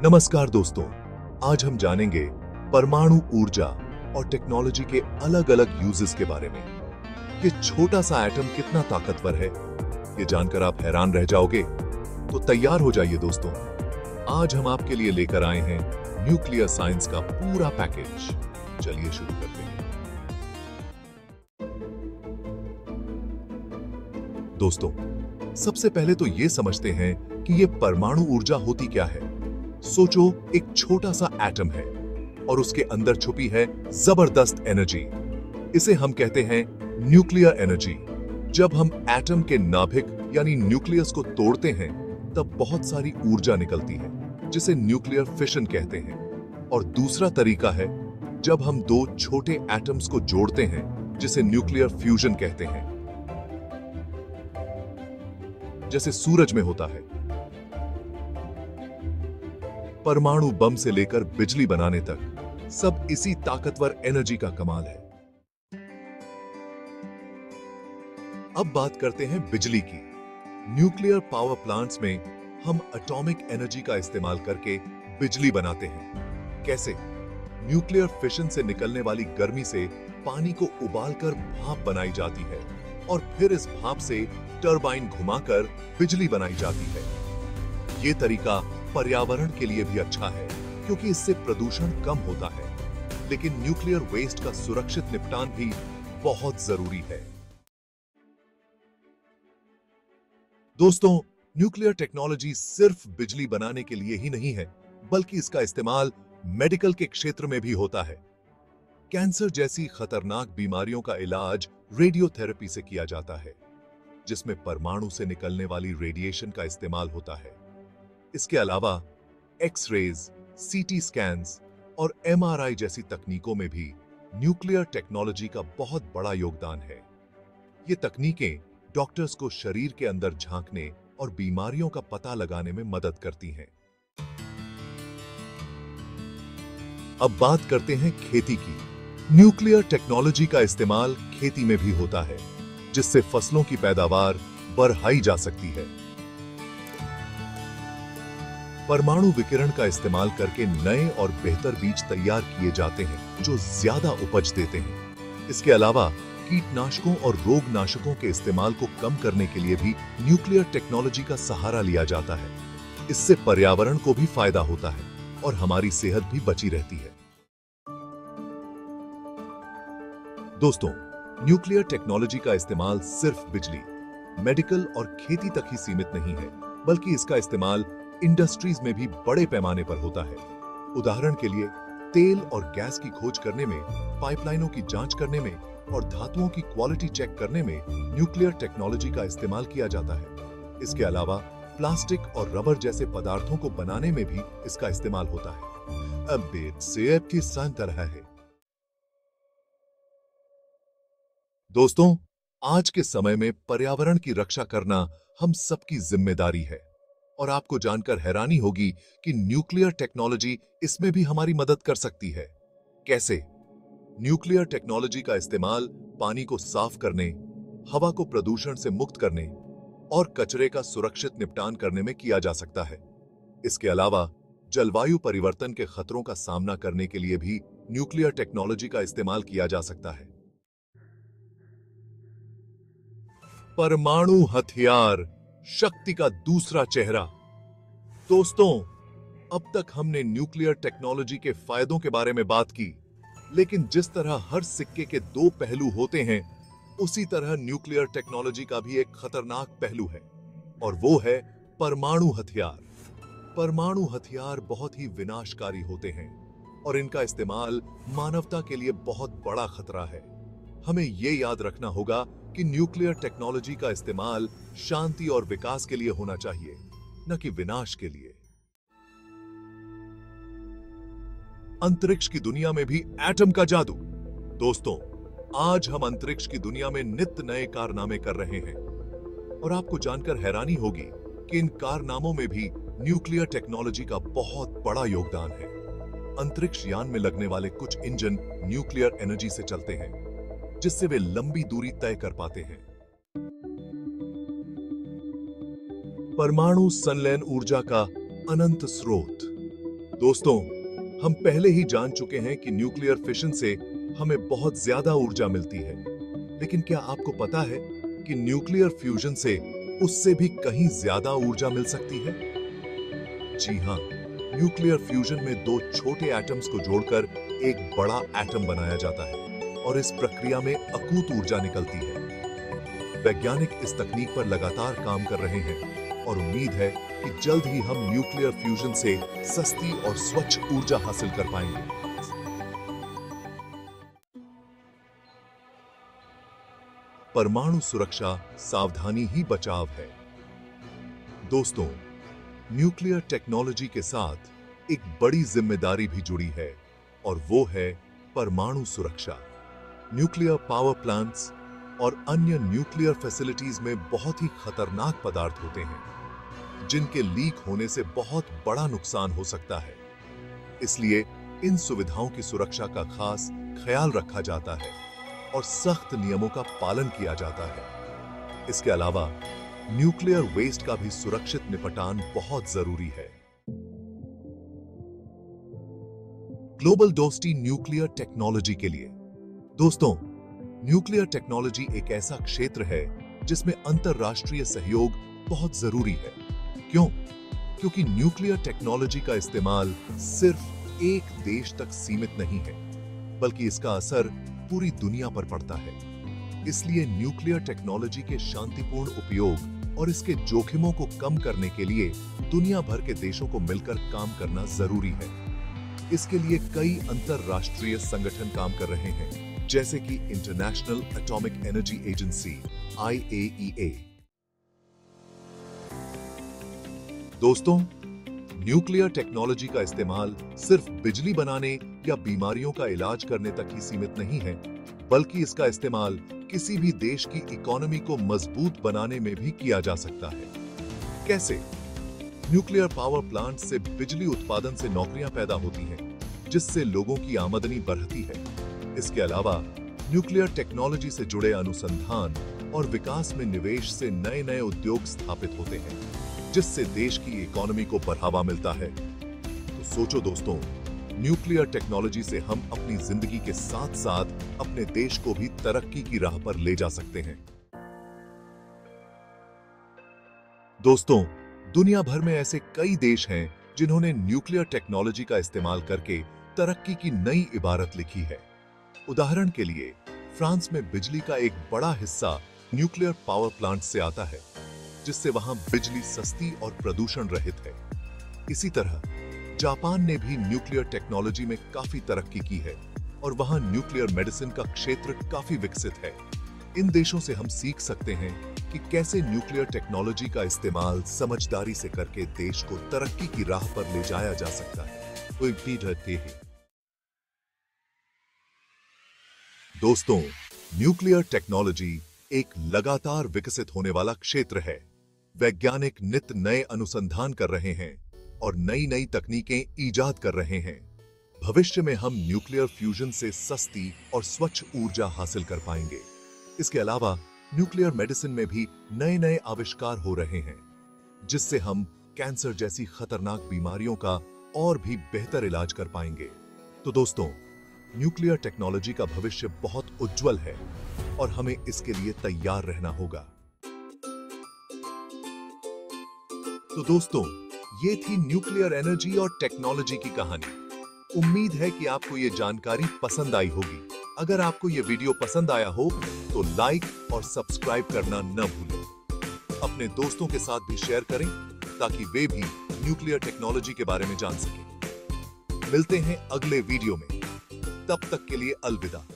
नमस्कार दोस्तों, आज हम जानेंगे परमाणु ऊर्जा और टेक्नोलॉजी के अलग अलग यूजेस के बारे में। ये छोटा सा एटम कितना ताकतवर है, ये जानकर आप हैरान रह जाओगे। तो तैयार हो जाइए दोस्तों, आज हम आपके लिए लेकर आए हैं न्यूक्लियर साइंस का पूरा पैकेज। चलिए शुरू करते हैं। दोस्तों, सबसे पहले तो ये समझते हैं कि ये परमाणु ऊर्जा होती क्या है। सोचो, एक छोटा सा एटम है और उसके अंदर छुपी है जबरदस्त एनर्जी। इसे हम कहते हैं न्यूक्लियर एनर्जी। जब हम एटम के नाभिक यानी न्यूक्लियस को तोड़ते हैं तब बहुत सारी ऊर्जा निकलती है, जिसे न्यूक्लियर फिशन कहते हैं। और दूसरा तरीका है जब हम दो छोटे एटम्स को जोड़ते हैं, जिसे न्यूक्लियर फ्यूजन कहते हैं, जैसे सूरज में होता है। परमाणु बम से लेकर बिजली बनाने तक सब इसी ताकतवर एनर्जी का कमाल है। अब बात करते हैं बिजली की। न्यूक्लियर पावर प्लांट्स में हम एटॉमिक एनर्जी का इस्तेमाल करके बिजली बनाते हैं। कैसे? न्यूक्लियर फिशन से निकलने वाली गर्मी से पानी को उबालकर भाप बनाई जाती है और फिर इस भाप से टरबाइन घुमाकर बिजली बनाई जाती है। यह तरीका पर्यावरण के लिए भी अच्छा है क्योंकि इससे प्रदूषण कम होता है, लेकिन न्यूक्लियर वेस्ट का सुरक्षित निपटान भी बहुत जरूरी है। दोस्तों, न्यूक्लियर टेक्नोलॉजी सिर्फ बिजली बनाने के लिए ही नहीं है, बल्कि इसका इस्तेमाल मेडिकल के क्षेत्र में भी होता है। कैंसर जैसी खतरनाक बीमारियों का इलाज रेडियोथेरेपी से किया जाता है, जिसमें परमाणु से निकलने वाली रेडिएशन का इस्तेमाल होता है। इसके अलावा एक्स-रेज, सीटी स्कैन्स और एमआरआई जैसी तकनीकों में भी न्यूक्लियर टेक्नोलॉजी का बहुत बड़ा योगदान है। ये तकनीकें डॉक्टर्स को शरीर के अंदर झांकने और बीमारियों का पता लगाने में मदद करती हैं। अब बात करते हैं खेती की। न्यूक्लियर टेक्नोलॉजी का इस्तेमाल खेती में भी होता है, जिससे फसलों की पैदावार बढ़ाई जा सकती है। परमाणु विकिरण का इस्तेमाल करके नए और बेहतर बीज तैयार किए जाते हैं, जो ज्यादा उपज देते हैं। इसके अलावा कीटनाशकों और रोगनाशकों के इस्तेमाल को कम करने के लिए भी न्यूक्लियर टेक्नोलॉजी का सहारा लिया जाता है। इससे पर्यावरण को भी फायदा होता है और हमारी सेहत भी बची रहती है। दोस्तों, न्यूक्लियर टेक्नोलॉजी का इस्तेमाल सिर्फ बिजली, मेडिकल और खेती तक ही सीमित नहीं है, बल्कि इसका इस्तेमाल इंडस्ट्रीज में भी बड़े पैमाने पर होता है। उदाहरण के लिए तेल और गैस की खोज करने में, पाइपलाइनों की जांच करने में और धातुओं की क्वालिटी चेक करने में न्यूक्लियर टेक्नोलॉजी का इस्तेमाल किया जाता है। इसके अलावा प्लास्टिक और रबर जैसे पदार्थों को बनाने में भी इसका इस्तेमाल होता है। अब सेब की सन तरह है। दोस्तों, आज के समय में पर्यावरण की रक्षा करना हम सबकी जिम्मेदारी है और आपको जानकर हैरानी होगी कि न्यूक्लियर टेक्नोलॉजी इसमें भी हमारी मदद कर सकती है। कैसे? न्यूक्लियर टेक्नोलॉजी का इस्तेमाल पानी को साफ करने, हवा को प्रदूषण से मुक्त करने और कचरे का सुरक्षित निपटान करने में किया जा सकता है। इसके अलावा जलवायु परिवर्तन के खतरों का सामना करने के लिए भी न्यूक्लियर टेक्नोलॉजी का इस्तेमाल किया जा सकता है। परमाणु हथियार, शक्ति का दूसरा चेहरा। दोस्तों, अब तक हमने न्यूक्लियर टेक्नोलॉजी के फायदों के बारे में बात की, लेकिन जिस तरह हर सिक्के के दो पहलू होते हैं, उसी तरह न्यूक्लियर टेक्नोलॉजी का भी एक खतरनाक पहलू है, और वो है परमाणु हथियार। परमाणु हथियार बहुत ही विनाशकारी होते हैं और इनका इस्तेमाल मानवता के लिए बहुत बड़ा खतरा है। हमें यह याद रखना होगा कि न्यूक्लियर टेक्नोलॉजी का इस्तेमाल शांति और विकास के लिए होना चाहिए, न कि विनाश के लिए। अंतरिक्ष की दुनिया में भी एटम का जादू। दोस्तों, आज हम अंतरिक्ष की दुनिया में नित्य नए कारनामे कर रहे हैं और आपको जानकर हैरानी होगी कि इन कारनामों में भी न्यूक्लियर टेक्नोलॉजी का बहुत बड़ा योगदान है। अंतरिक्ष यान में लगने वाले कुछ इंजन न्यूक्लियर एनर्जी से चलते हैं, जिससे वे लंबी दूरी तय कर पाते हैं। परमाणु संलयन ऊर्जा का अनंत स्रोत। दोस्तों, हम पहले ही जान चुके हैं कि न्यूक्लियर फिशन से हमें बहुत ज्यादा ऊर्जा मिलती है, लेकिन क्या आपको पता है कि न्यूक्लियर फ्यूजन से उससे भी कहीं ज्यादा ऊर्जा मिल सकती है? जी हां, न्यूक्लियर फ्यूजन में दो छोटे एटम्स को जोड़कर एक बड़ा एटम बनाया जाता है और इस प्रक्रिया में अकूत ऊर्जा निकलती है। वैज्ञानिक इस तकनीक पर लगातार काम कर रहे हैं और उम्मीद है कि जल्द ही हम न्यूक्लियर फ्यूजन से सस्ती और स्वच्छ ऊर्जा हासिल कर पाएंगे। परमाणु सुरक्षा सावधानी ही बचाव है। दोस्तों, न्यूक्लियर टेक्नोलॉजी के साथ एक बड़ी जिम्मेदारी भी जुड़ी है और वो है परमाणु सुरक्षा। न्यूक्लियर पावर प्लांट्स और अन्य न्यूक्लियर फैसिलिटीज में बहुत ही खतरनाक पदार्थ होते हैं जिनके लीक होने से बहुत बड़ा नुकसान हो सकता है। इसलिए इन सुविधाओं की सुरक्षा का खास ख्याल रखा जाता है और सख्त नियमों का पालन किया जाता है। इसके अलावा न्यूक्लियर वेस्ट का भी सुरक्षित निपटान बहुत जरूरी है। ग्लोबल डोस्टी न्यूक्लियर टेक्नोलॉजी के लिए। दोस्तों, न्यूक्लियर टेक्नोलॉजी एक ऐसा क्षेत्र है जिसमें अंतरराष्ट्रीय सहयोग बहुत जरूरी है। क्यों? क्योंकि न्यूक्लियर टेक्नोलॉजी का इस्तेमाल सिर्फ एक देश तक सीमित नहीं है, बल्कि इसका असर पूरी दुनिया पर पड़ता है। इसलिए न्यूक्लियर टेक्नोलॉजी के शांतिपूर्ण उपयोग और इसके जोखिमों को कम करने के लिए दुनिया भर के देशों को मिलकर काम करना जरूरी है। इसके लिए कई अंतरराष्ट्रीय संगठन काम कर रहे हैं, जैसे कि international atomic energy agency IAEA। दोस्तों, न्यूक्लियर टेक्नोलॉजी का इस्तेमाल सिर्फ बिजली बनाने या बीमारियों का इलाज करने तक ही सीमित नहीं है, बल्कि इसका इस्तेमाल किसी भी देश की इकोनॉमी को मजबूत बनाने में भी किया जा सकता है। कैसे? न्यूक्लियर पावर प्लांट से बिजली उत्पादन से नौकरियां पैदा होती हैं, जिससे लोगों की आमदनी बढ़ती है। इसके अलावा न्यूक्लियर टेक्नोलॉजी से जुड़े अनुसंधान और विकास में निवेश से नए नए उद्योग स्थापित होते हैं, जिससे देश की इकोनॉमी को बढ़ावा मिलता है। तो सोचो दोस्तों, न्यूक्लियर टेक्नोलॉजी से हम अपनी जिंदगी के साथ साथ अपने देश को भी तरक्की की राह पर ले जा सकते हैं। दोस्तों, दुनिया भर में ऐसे कई देश हैं जिन्होंने न्यूक्लियर टेक्नोलॉजी का इस्तेमाल करके तरक्की की नई इबारत लिखी है। उदाहरण के लिए, फ्रांस में बिजली का एक बड़ा हिस्सा न्यूक्लियर पावर प्लांट से आता है, जिससे वहां बिजली सस्ती और प्रदूषण रहित है। इसी तरह जापान ने भी न्यूक्लियर टेक्नोलॉजी में काफी तरक्की की है और वहां न्यूक्लियर मेडिसिन का क्षेत्र काफी विकसित है। इन देशों से हम सीख सकते हैं कि कैसे न्यूक्लियर टेक्नोलॉजी का इस्तेमाल समझदारी से करके देश को तरक्की की राह पर ले जाया जा सकता है। दोस्तों, न्यूक्लियर टेक्नोलॉजी एक लगातार विकसित होने वाला क्षेत्र है। वैज्ञानिक नित नए अनुसंधान कर रहे हैं और नई नई तकनीकें ईजाद कर रहे हैं। भविष्य में हम न्यूक्लियर फ्यूजन से सस्ती और स्वच्छ ऊर्जा हासिल कर पाएंगे। इसके अलावा न्यूक्लियर मेडिसिन में भी नए नए आविष्कार हो रहे हैं, जिससे हम कैंसर जैसी खतरनाक बीमारियों का और भी बेहतर इलाज कर पाएंगे। तो दोस्तों, न्यूक्लियर टेक्नोलॉजी का भविष्य बहुत उज्जवल है और हमें इसके लिए तैयार रहना होगा। तो दोस्तों, ये थी न्यूक्लियर एनर्जी और टेक्नोलॉजी की कहानी। उम्मीद है कि आपको ये जानकारी पसंद आई होगी। अगर आपको ये वीडियो पसंद आया हो तो लाइक और सब्सक्राइब करना न भूलें। अपने दोस्तों के साथ भी शेयर करें ताकि वे भी न्यूक्लियर टेक्नोलॉजी के बारे में जान सकें। मिलते हैं अगले वीडियो में। तब तक के लिए अलविदा।